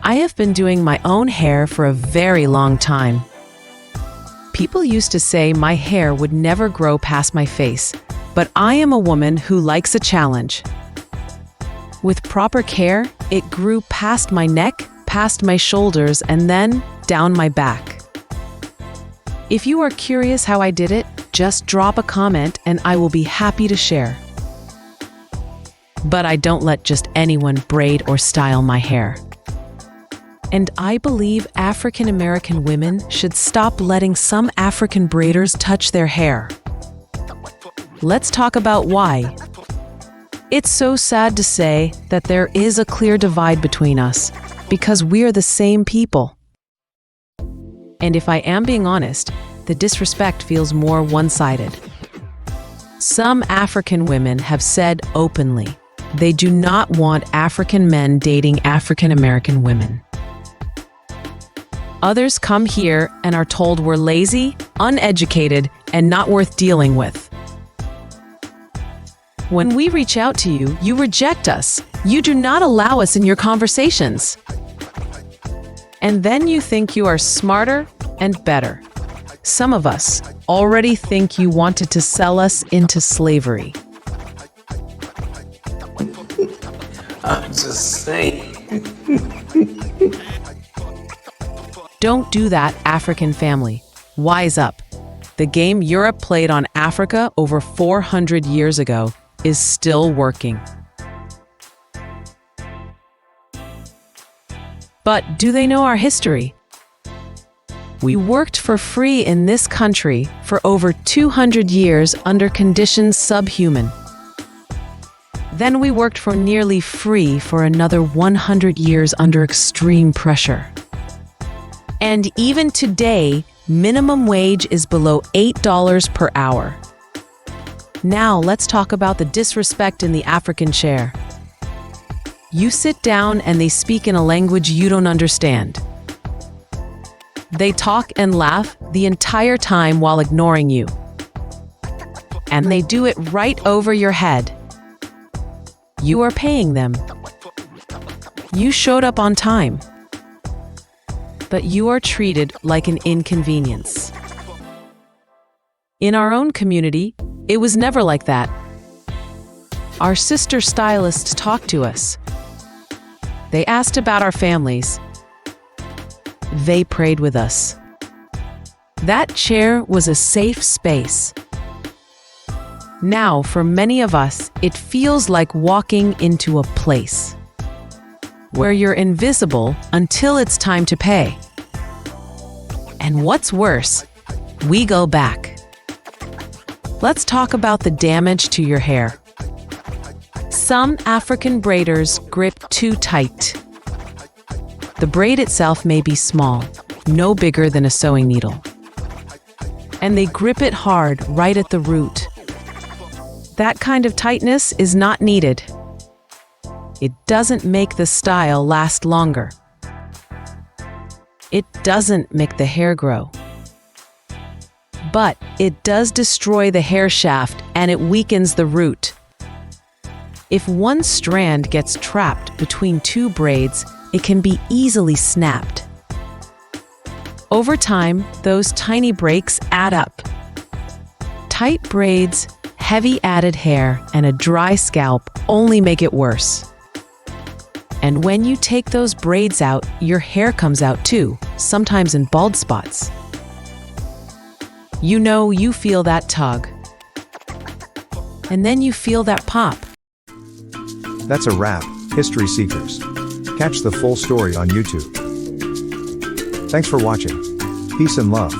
I have been doing my own hair for a very long time. People used to say my hair would never grow past my face, but I am a woman who likes a challenge. With proper care, it grew past my neck, past my shoulders, and then down my back. If you are curious how I did it, just drop a comment and I will be happy to share. But I don't let just anyone braid or style my hair. And I believe African American women should stop letting some African braiders touch their hair. Let's talk about why. It's so sad to say that there is a clear divide between us, because we're the same people. And if I am being honest, the disrespect feels more one-sided. Some African women have said openly they do not want African men dating African American women. Others come here and are told we're lazy, uneducated, and not worth dealing with. When we reach out to you, you reject us. You do not allow us in your conversations. And then you think you are smarter and better. Some of us already think you wanted to sell us into slavery. I'm just saying. Don't do that, African family. Wise up. The game Europe played on Africa over 400 years ago is still working. But do they know our history? We worked for free in this country for over 200 years under conditions subhuman. Then we worked for nearly free for another 100 years under extreme pressure. And even today, minimum wage is below $8 per hour. Now let's talk about the disrespect in the African chair. You sit down and they speak in a language you don't understand. They talk and laugh the entire time while ignoring you. And they do it right over your head. You are paying them. You showed up on time. But you are treated like an inconvenience. In our own community, it was never like that. Our sister stylists talked to us. They asked about our families. They prayed with us. That chair was a safe space. Now, for many of us, it feels like walking into a place where you're invisible until it's time to pay. And what's worse, we go back. Let's talk about the damage to your hair. Some African braiders grip too tight. The braid itself may be small, no bigger than a sewing needle. And they grip it hard right at the root. That kind of tightness is not needed. It doesn't make the style last longer. It doesn't make the hair grow. But it does destroy the hair shaft and it weakens the root. If one strand gets trapped between two braids, it can be easily snapped. Over time, those tiny breaks add up. Tight braids, heavy added hair, and a dry scalp only make it worse. And when you take those braids out, your hair comes out too, sometimes in bald spots. You know, you feel that tug. And then you feel that pop. That's a wrap, History Seekers. Catch the full story on YouTube. Thanks for watching. Peace and love.